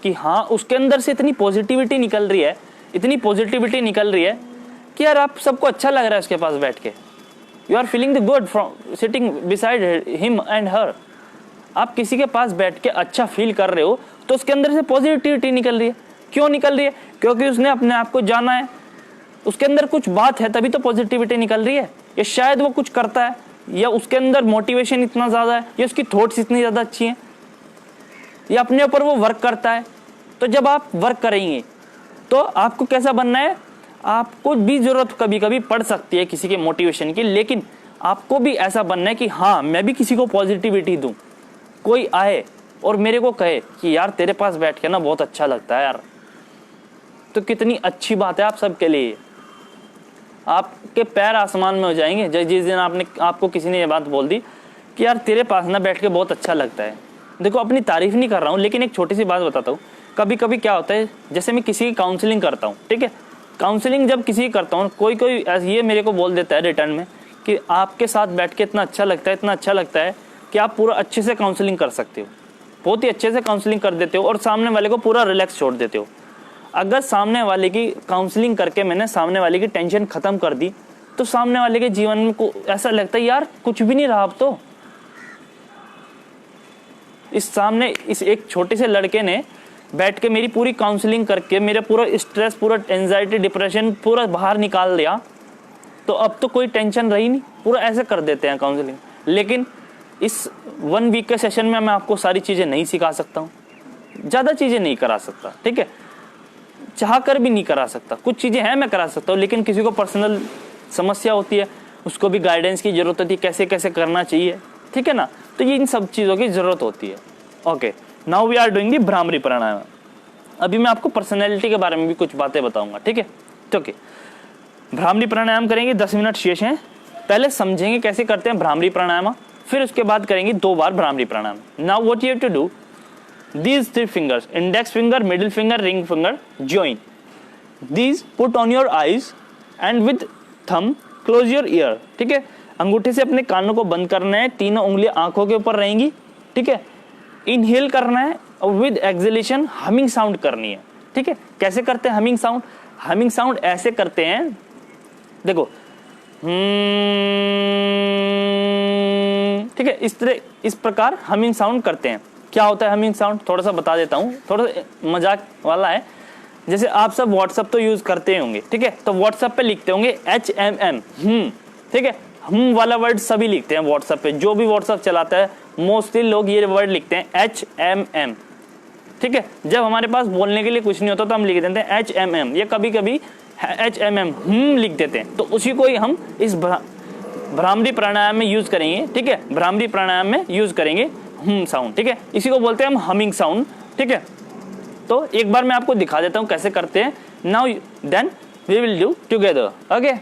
S1: कि हाँ उसके अंदर से इतनी पॉजिटिविटी निकल रही है, इतनी पॉजिटिविटी निकल रही है कि यार आप सबको अच्छा लग रहा है उसके पास बैठ के। You are feeling the good from sitting beside him and her. आप किसी के पास बैठ के अच्छा फील कर रहे हो तो उसके अंदर से पॉजिटिविटी निकल रही है। क्यों निकल रही है? क्योंकि उसने अपने आप को जाना है, उसके अंदर कुछ बात है, तभी तो पॉजिटिविटी निकल रही है। या शायद वो कुछ करता है, या उसके अंदर मोटिवेशन इतना ज़्यादा है, या उसकी थॉट्स इतनी ज़्यादा अच्छी हैं, या अपने ऊपर वो वर्क करता है। तो जब आप वर्क करेंगे तो आपको कैसा बनना है, आपको भी ज़रूरत कभी कभी पड़ सकती है किसी के मोटिवेशन की, लेकिन आपको भी ऐसा बनना है कि हाँ मैं भी किसी को पॉजिटिविटी दूँ। कोई आए और मेरे को कहे कि यार तेरे पास बैठ के ना बहुत अच्छा लगता है यार, तो कितनी अच्छी बात है आप सबके लिए। आपके पैर आसमान में हो जाएंगे जिस दिन आपको किसी ने ये बात बोल दी कि यार तेरे पास ना बैठ के बहुत अच्छा लगता है। देखो अपनी तारीफ नहीं कर रहा हूँ, लेकिन एक छोटी सी बात बताता हूँ। कभी कभी क्या होता है, जैसे मैं किसी की काउंसलिंग करता हूँ, ठीक है, काउंसलिंग जब किसी की करता हूँ, कोई ये मेरे को बोल देता है रिटर्न में कि आपके साथ बैठ के इतना अच्छा लगता है, इतना अच्छा लगता है कि आप पूरा अच्छे से काउंसलिंग कर सकते हो, बहुत ही अच्छे से काउंसलिंग कर देते हो और सामने वाले को पूरा रिलैक्स छोड़ देते हो। अगर सामने वाले की काउंसलिंग करके मैंने सामने वाले की टेंशन खत्म कर दी, तो सामने वाले के जीवन में को ऐसा लगता है यार कुछ भी नहीं रहा अब तो। इस एक छोटे से लड़के ने बैठ के मेरी पूरी काउंसलिंग करके मेरा पूरा स्ट्रेस, पूरा एंजाइटी, डिप्रेशन पूरा बाहर निकाल दिया, तो अब तो कोई टेंशन रही नहीं। पूरा ऐसे कर देते हैं काउंसलिंग। लेकिन इस 1 वीक के सेशन में मैं आपको सारी चीज़ें नहीं सिखा सकता हूँ, ज़्यादा चीज़ें नहीं करा सकता, ठीक है, चाह कर भी नहीं करा सकता। कुछ चीज़ें हैं मैं करा सकता हूँ, लेकिन किसी को पर्सनल समस्या होती है, उसको भी गाइडेंस की ज़रूरत होती है, कैसे कैसे करना चाहिए, ठीक है ना। तो ये इन सब चीज़ों की ज़रूरत होती है। Okay, now we are doing the bhramari pranayama. अभी मैं आपको पर्सनैलिटी के बारे में भी कुछ बातें बताऊंगा, ठीक है। तो ओके, भ्रामरी प्राणायाम करेंगे, 10 मिनट शेष हैं। पहले समझेंगे कैसे करते हैं भ्रामरी प्राणायाम, फिर उसके बाद करेंगे 2 बार bhramari pranayama. Now what you have to do, these 3 fingers, index finger, middle finger, ring finger, join these, put on your eyes and with thumb close your ear, ठीक है। अंगूठे से अपने कानों को बंद करना है, तीनों उंगलियां आंखों के ऊपर रहेंगी, ठीक है। इनहेल करना है और विद एक्सहेलेशन हमिंग साउंड करनी है, ठीक है। कैसे करते हैं हमिंग साउंड? हमिंग साउंड ऐसे करते हैं, देखो, ठीक है, इस प्रकार हमिंग साउंड करते हैं। क्या होता है हमिंग साउंड, थोड़ा सा बता देता हूँ, थोड़ा सा मजाक वाला है। जैसे आप सब व्हाट्सएप तो यूज़ करते होंगे, ठीक है, तो व्हाट्सएप पे लिखते होंगे HMM, ठीक है। हम वाला वर्ड सभी लिखते हैं व्हाट्सएप पे, जो भी व्हाट्सएप चलाता है मोस्टली लोग ये वर्ड लिखते हैं HMM, ठीक है। जब हमारे पास बोलने के लिए कुछ नहीं होता तो हम लिख देते हैं HMM, या कभी कभी HMM लिख देते हैं। तो उसी को ही हम इस भ्रामरी प्राणायाम में यूज़ करेंगे, ठीक है। भ्रामरी प्राणायाम में यूज़ करेंगे साउंड, ठीक है। इसी को बोलते हैं हम हमिंग साउंड, ठीक है। तो एक बार मैं आपको दिखा देता हूं कैसे करते हैं। Now then we will do together, okay.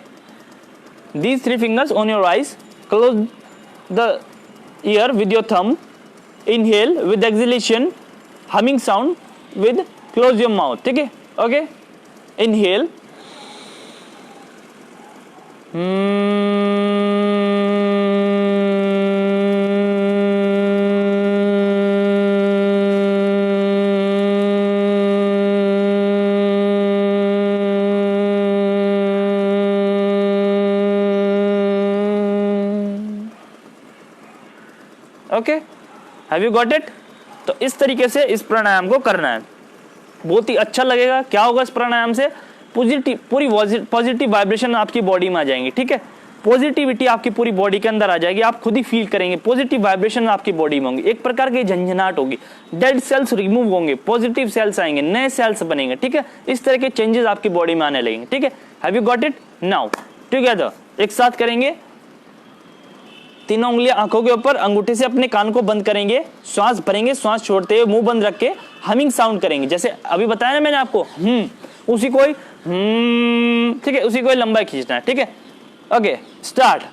S1: These 3 fingers on your eyes, close the ear with your thumb, inhale with exhalation, humming sound with close your mouth, ठीक है, okay. Inhale, okay, have you got it? तो इस तरीके से इस प्राणायाम को करना है, बहुत ही अच्छा लगेगा। क्या होगा इस प्राणायाम से? पूरी पॉजिटिव वाइब्रेशन आपकी बॉडी में आ जाएंगी, ठीक है। पॉजिटिविटी आपकी पूरी बॉडी के अंदर आ जाएगी, आप खुद ही फील करेंगे, पॉजिटिव वाइब्रेशन आपकी बॉडी में होंगी, एक प्रकार की झंझनाहट होगी, डेड सेल्स रिमूव होंगे, पॉजिटिव सेल्स आएंगे, नए सेल्स बनेंगे, ठीक है। इस तरह के चेंजेस आपकी बॉडी में आने लगेंगे, ठीक है। Have you got it? Now together, एक साथ करेंगे। तीनों उंगलियां आंखों के ऊपर, अंगूठे से अपने कान को बंद करेंगे, श्वास भरेंगे, श्वास छोड़ते हुए मुंह बंद रख के हमिंग साउंड करेंगे, जैसे अभी बताया ना मैंने आपको उसी कोई ठीक है, उसी कोई लंबा खींचना है, ठीक है। Okay start.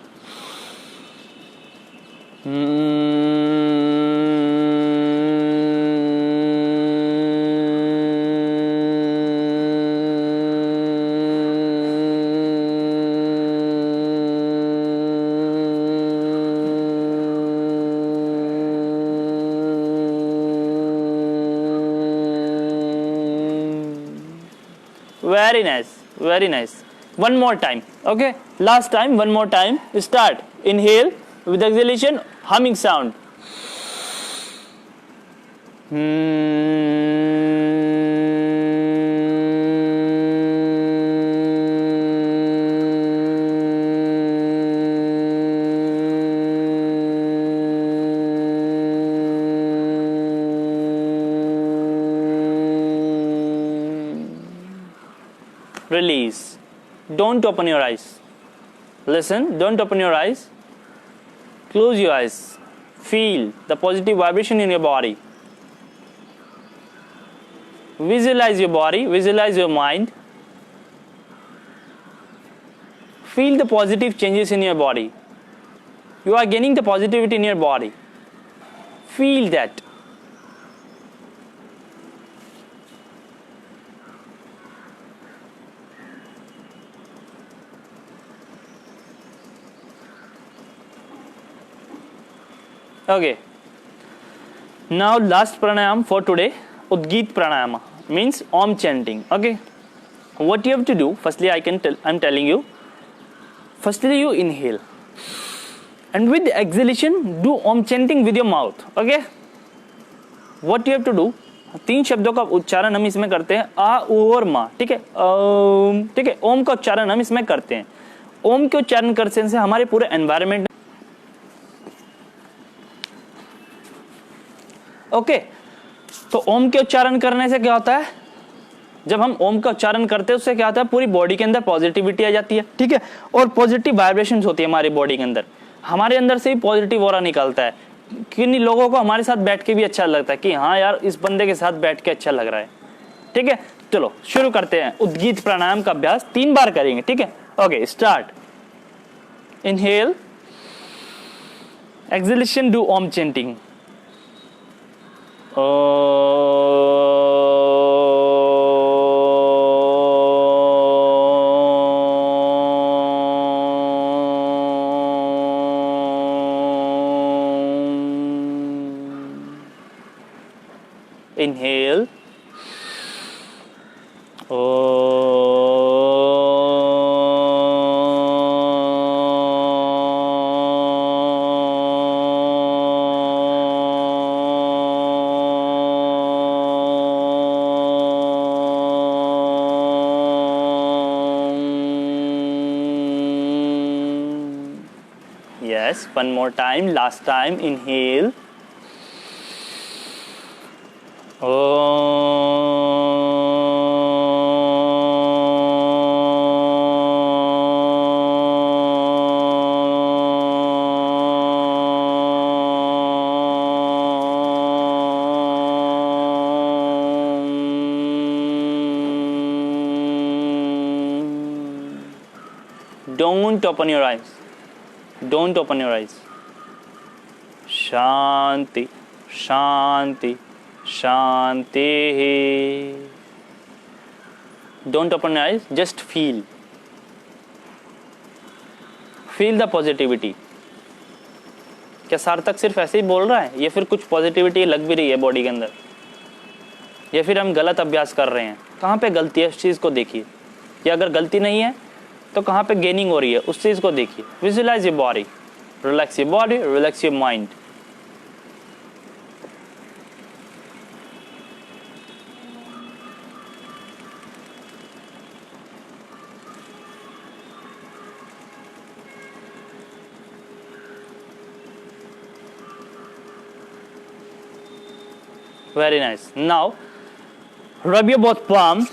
S1: Very nice, very nice. One more time, okay? Last time, one more time. Start. Inhale with exhalation, humming sound. Release. Don't open your eyes. Listen, don't open your eyes. Close your eyes. Feel the positive vibration in your body. Visualize your body, visualize your mind. Feel the positive changes in your body. You are gaining the positivity in your body. Feel that. Okay. Now last pranayam for today, Udgit pranayama, means Om chanting. Okay. What you have to do? Firstly, I'm telling you. Firstly, you inhale, and with exhalation, do Om chanting with your mouth. Okay. What you have to do? 3 शब्दों का उच्चारण हम इसमें करते हैं, आ, उ और मा, ठीक है। ठीक है, ओम का उच्चारण हम इसमें करते हैं। ओम के उच्चारण करने से हमारे पूरे एनवायरमेंट ओके तो ओम के उच्चारण करने से क्या होता है, जब हम ओम का उच्चारण करते हैं उससे क्या होता है, पूरी बॉडी के अंदर पॉजिटिविटी आ जाती है, ठीक है। और पॉजिटिव वाइब्रेशंस होती है हमारी बॉडी के अंदर, हमारे अंदर से ही पॉजिटिव ऑरा निकलता है। किन्हीं लोगों को हमारे साथ बैठ के भी अच्छा लगता है कि हाँ यार इस बंदे के साथ बैठ के अच्छा लग रहा है, ठीक है। चलो शुरू करते हैं। उद्गीत प्राणायाम का अभ्यास 3 बार करेंगे, ठीक है। Okay start. Inhale, exhalation, do Om chanting. Inhale. Yes, one more time, last time. Inhale. Don't open your eyes. Don't open your eyes. Shanti, Shanti, Shanti. Don't open your eyes. Just feel. Feel the positivity. क्या सार्थक सिर्फ ऐसे ही बोल रहा है या फिर कुछ पॉजिटिविटी लग भी रही है बॉडी के अंदर, या फिर हम गलत अभ्यास कर रहे हैं? कहाँ पे गलती है उस चीज़ को देखिए, या अगर गलती नहीं है तो कहाँ पे गेनिंग हो रही है उस चीज़ को देखिए। Visualise your body, relax your body, relax your mind. Very nice. Now rub your both palms.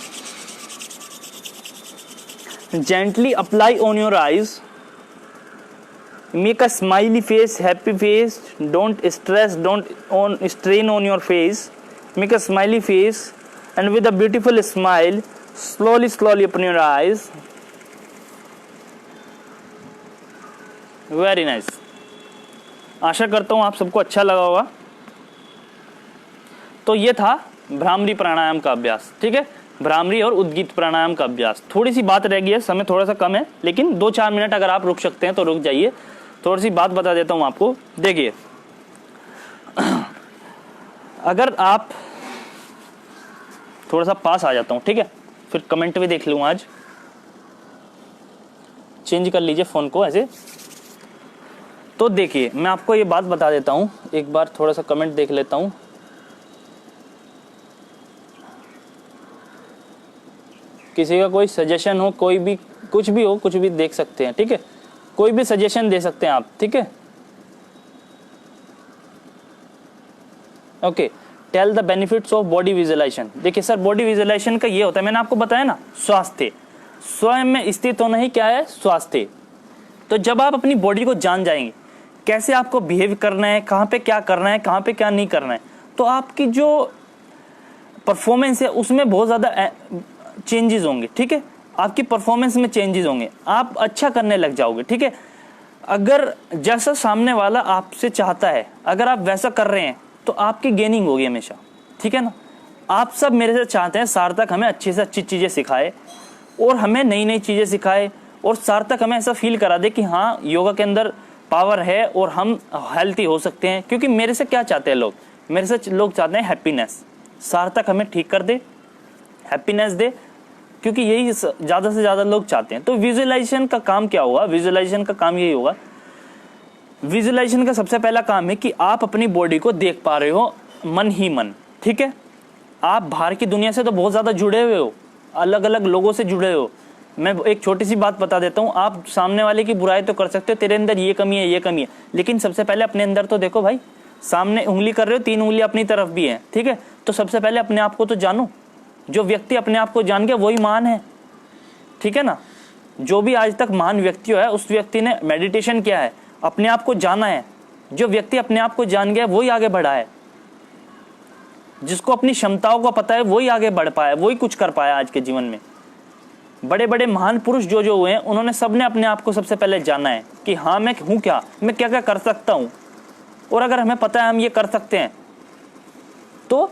S1: Gently apply on your eyes. Make a smiley face, happy face. Don't stress, don't strain on your face. Make a smiley face and with a beautiful smile, slowly open your eyes. Very nice. आशा करता हूँ आप सबको अच्छा लगा होगा। तो ये था भ्रामरी प्राणायाम का अभ्यास, ठीक है, भ्रामरी और उद्गीत प्राणायाम का अभ्यास। थोड़ी सी बात रह गई है, समय थोड़ा सा कम है, लेकिन 2-4 मिनट अगर आप रुक सकते हैं तो रुक जाइए। थोड़ी सी बात बता देता हूँ आपको। देखिए, अगर आप थोड़ा सा पास आ जाता हूँ, ठीक है, फिर कमेंट भी देख लूँ। आज चेंज कर लीजिए फोन को ऐसे। तो देखिए, मैं आपको ये बात बता देता हूँ, एक बार थोड़ा सा कमेंट देख लेता हूँ। किसी का कोई सजेशन हो, कोई भी कुछ भी हो, कुछ भी देख सकते हैं, ठीक है, कोई भी सजेशन दे सकते हैं आप, ठीक है। Okay, tell the benefits of body visualisation. देखिए सर, बॉडी विजुअलाइजेशन का ये होता है, मैंने आपको बताया ना, स्वास्थ्य, स्वयं में स्थित होना ही क्या है, स्वास्थ्य। तो जब आप अपनी बॉडी को जान जाएंगे, कैसे आपको बिहेव करना है, कहाँ पे क्या करना है, कहाँ पे क्या नहीं करना है, तो आपकी जो परफॉर्मेंस है उसमें बहुत ज़्यादा चेंजेस होंगे, ठीक है, आपकी परफॉर्मेंस में चेंजेस होंगे, आप अच्छा करने लग जाओगे, ठीक है। अगर जैसा सामने वाला आपसे चाहता है, अगर आप वैसा कर रहे हैं तो आपकी गेनिंग होगी हमेशा, ठीक है ना। आप सब मेरे से चाहते हैं सार्थक हमें अच्छी से अच्छी चीज़ें सिखाए और हमें नई नई चीज़ें सिखाए, और सार्थक हमें ऐसा फील करा दे कि हाँ, योगा के अंदर पावर है और हम हेल्थी हो सकते हैं। क्योंकि मेरे से क्या चाहते हैं लोग, मेरे से लोग चाहते हैं हैप्पीनेस। सार्थक हमें ठीक कर दे, हैप्पीनेस दे, क्योंकि यही ज़्यादा से ज़्यादा लोग चाहते हैं। तो विजुअलाइजेशन का काम क्या होगा, विजुअलाइजेशन का काम यही होगा। विजुअलाइजेशन का सबसे पहला काम है कि आप अपनी बॉडी को देख पा रहे हो मन ही मन, ठीक है। आप बाहर की दुनिया से तो बहुत ज़्यादा जुड़े हुए हो, अलग अलग लोगों से जुड़े हो। मैं एक छोटी सी बात बता देता हूँ, आप सामने वाले की बुराई तो कर सकते हो, तेरे अंदर ये कमी है, ये कमी है, लेकिन सबसे पहले अपने अंदर तो देखो भाई। सामने उंगली कर रहे हो, 3 उंगली अपनी तरफ भी है, ठीक है। तो सबसे पहले अपने आप को तो जानो। जो व्यक्ति अपने आप को जान गया वही महान है, ठीक है ना। जो भी आज तक महान व्यक्ति है, उस व्यक्ति ने मेडिटेशन किया है, अपने आप को जाना है। जो व्यक्ति अपने आप को जान गया वही आगे बढ़ा है। जिसको अपनी क्षमताओं का पता है वही आगे बढ़ पाया, वही कुछ कर पाया आज के जीवन में। बड़े बड़े महान पुरुष जो हुए हैं, उन्होंने सबने अपने आप को सबसे पहले जाना है कि हाँ, मैं हूँ क्या, मैं क्या क्या कर सकता हूँ। और अगर हमें पता है हम ये कर सकते हैं, तो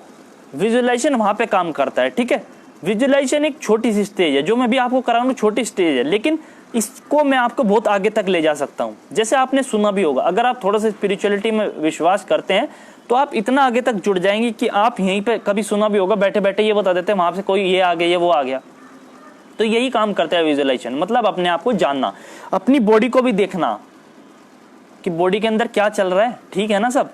S1: विजुअलाइजेशन वहाँ पे काम करता है, ठीक है। विजुअलाइजेशन एक छोटी सी स्टेज है, जो मैं भी आपको करा रहा हूँ, छोटी स्टेज है, लेकिन इसको मैं आपको बहुत आगे तक ले जा सकता हूँ। जैसे आपने सुना भी होगा, अगर आप थोड़ा सा स्पिरिचुअलिटी में विश्वास करते हैं तो आप इतना आगे तक जुड़ जाएंगे कि आप यहीं पे कभी सुना भी होगा, बैठे बैठे ये बता देते हैं वहाँ से कोई ये आ गया, ये वो आ गया। तो यही काम करता है विजुअलाइजेशन, मतलब अपने आप को जानना, अपनी बॉडी को भी देखना कि बॉडी के अंदर क्या चल रहा है, ठीक है ना सब।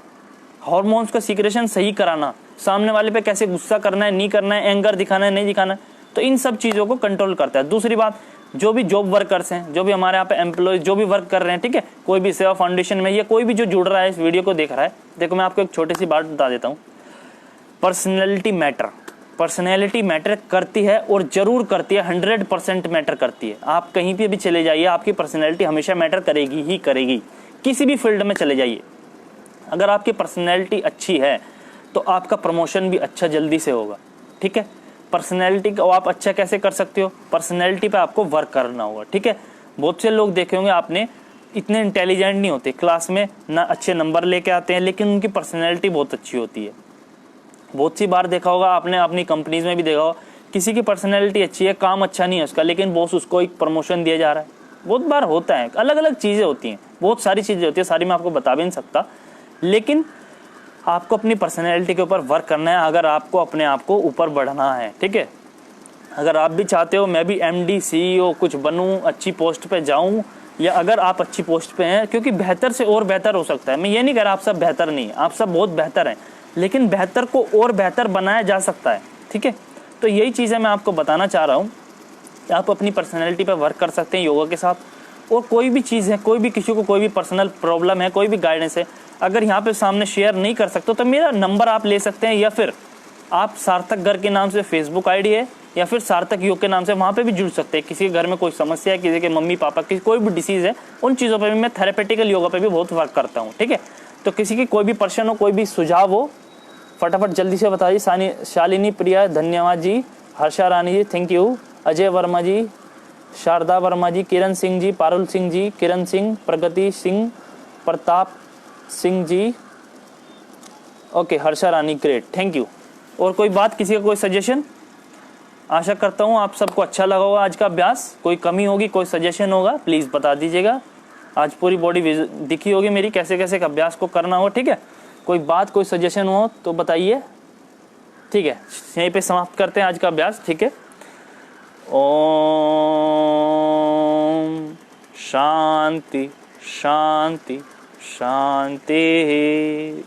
S1: हार्मोन्स का सीक्रेशन सही कराना, सामने वाले पे कैसे गुस्सा करना है, नहीं करना है, एंगर दिखाना है, नहीं दिखाना है, तो इन सब चीज़ों को कंट्रोल करता है। दूसरी बात, जो भी जॉब वर्कर्स हैं, जो भी हमारे यहाँ पे एम्प्लॉयज जो भी वर्क कर रहे हैं, ठीक है, कोई भी सेवा फाउंडेशन में या कोई भी जो जुड़ रहा है, इस वीडियो को देख रहा है, देखो मैं आपको एक छोटी सी बात बता देता हूँ। पर्सनैलिटी मैटर करती है, और जरूर करती है, 100% मैटर करती है। आप कहीं पे भी चले जाइए, आपकी पर्सनैलिटी हमेशा मैटर करेगी ही करेगी। किसी भी फील्ड में चले जाइए, अगर आपकी पर्सनैलिटी अच्छी है तो आपका प्रमोशन भी अच्छा जल्दी से होगा, ठीक है। पर्सनैलिटी को आप अच्छा कैसे कर सकते हो, पर्सनैलिटी पे आपको वर्क करना होगा, ठीक है। बहुत से लोग देखे होंगे आपने, इतने इंटेलिजेंट नहीं होते, क्लास में ना अच्छे नंबर लेके आते हैं, लेकिन उनकी पर्सनैलिटी बहुत अच्छी होती है। बहुत सी बार देखा होगा आपने, अपनी कंपनीज में भी देखा होगा, किसी की पर्सनैलिटी अच्छी है, काम अच्छा नहीं है उसका, लेकिन बॉस उसको एक प्रमोशन दिया जा रहा है। बहुत बार होता है, अलग अलग चीज़ें होती हैं, बहुत सारी चीज़ें होती है, सारी मैं आपको बता भी नहीं सकता, लेकिन आपको अपनी पर्सनैलिटी के ऊपर वर्क करना है अगर आपको अपने आप को ऊपर बढ़ना है, ठीक है। अगर आप भी चाहते हो मैं भी MD CEO कुछ बनूं, अच्छी पोस्ट पे जाऊं, या अगर आप अच्छी पोस्ट पे हैं, क्योंकि बेहतर से और बेहतर हो सकता है। मैं ये नहीं कह रहा आप सब बेहतर नहीं, आप सब बहुत बेहतर हैं, लेकिन बेहतर को और बेहतर बनाया जा सकता है, ठीक है। तो यही चीज़ें मैं आपको बताना चाह रहा हूँ। आप अपनी पर्सनैलिटी पर वर्क कर सकते हैं योगा के साथ, और कोई भी चीज़ है, कोई भी किसी को कोई भी पर्सनल प्रॉब्लम है, कोई भी गाइडेंस है, अगर यहाँ पे सामने शेयर नहीं कर सकते तो मेरा नंबर आप ले सकते हैं, या फिर आप सार्थक घर के नाम से फेसबुक ID है, या फिर सार्थक योग के नाम से वहाँ पे भी जुड़ सकते हैं। किसी के घर में कोई समस्या है, किसी के मम्मी पापा की कोई भी डिसीज़ है, उन चीज़ों पर भी मैं थेरेपेटिकल योगा पर भी बहुत वर्क करता हूँ, ठीक है। तो किसी की कोई भी प्रश्न हो, कोई भी सुझाव हो, फटाफट जल्दी से बताइए। शालिनी प्रिया धन्यवाद ji, Harsha Rani ji thank you, Ajay Verma ji, Sharda Verma ji, Kiran Singh ji, Parul Singh ji, Kiran Singh, Pragati Singh, Pratap Singh ji, okay Harsha Rani great thank you. और कोई बात, किसी का कोई सजेशन? आशा करता हूँ आप सबको अच्छा लगा होगा आज का अभ्यास। कोई कमी होगी, कोई सजेशन होगा प्लीज़ बता दीजिएगा। आज पूरी बॉडी दिखी होगी मेरी, कैसे कैसे का अभ्यास को करना हो, ठीक है। कोई बात, कोई सजेशन हो तो बताइए, ठीक है। यहीं पे समाप्त करते हैं आज का अभ्यास, ठीक है। ओम शांति शांति शांति।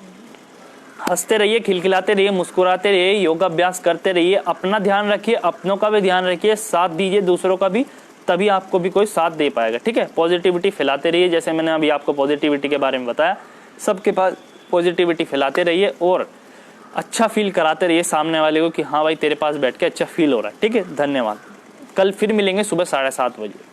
S1: हंसते रहिए, खिलखिलाते रहिए, मुस्कुराते रहिए, योगाभ्यास करते रहिए, अपना ध्यान रखिए, अपनों का भी ध्यान रखिए, साथ दीजिए दूसरों का भी, तभी आपको भी कोई साथ दे पाएगा, ठीक है। पॉजिटिविटी फैलाते रहिए, जैसे मैंने अभी आपको पॉजिटिविटी के बारे में बताया, सबके पास पॉजिटिविटी फैलाते रहिए और अच्छा फील कराते रहिए सामने वाले को कि हाँ भाई तेरे पास बैठ के अच्छा फील हो रहा है, ठीक है। धन्यवाद। कल फिर मिलेंगे सुबह 7:30 बजे।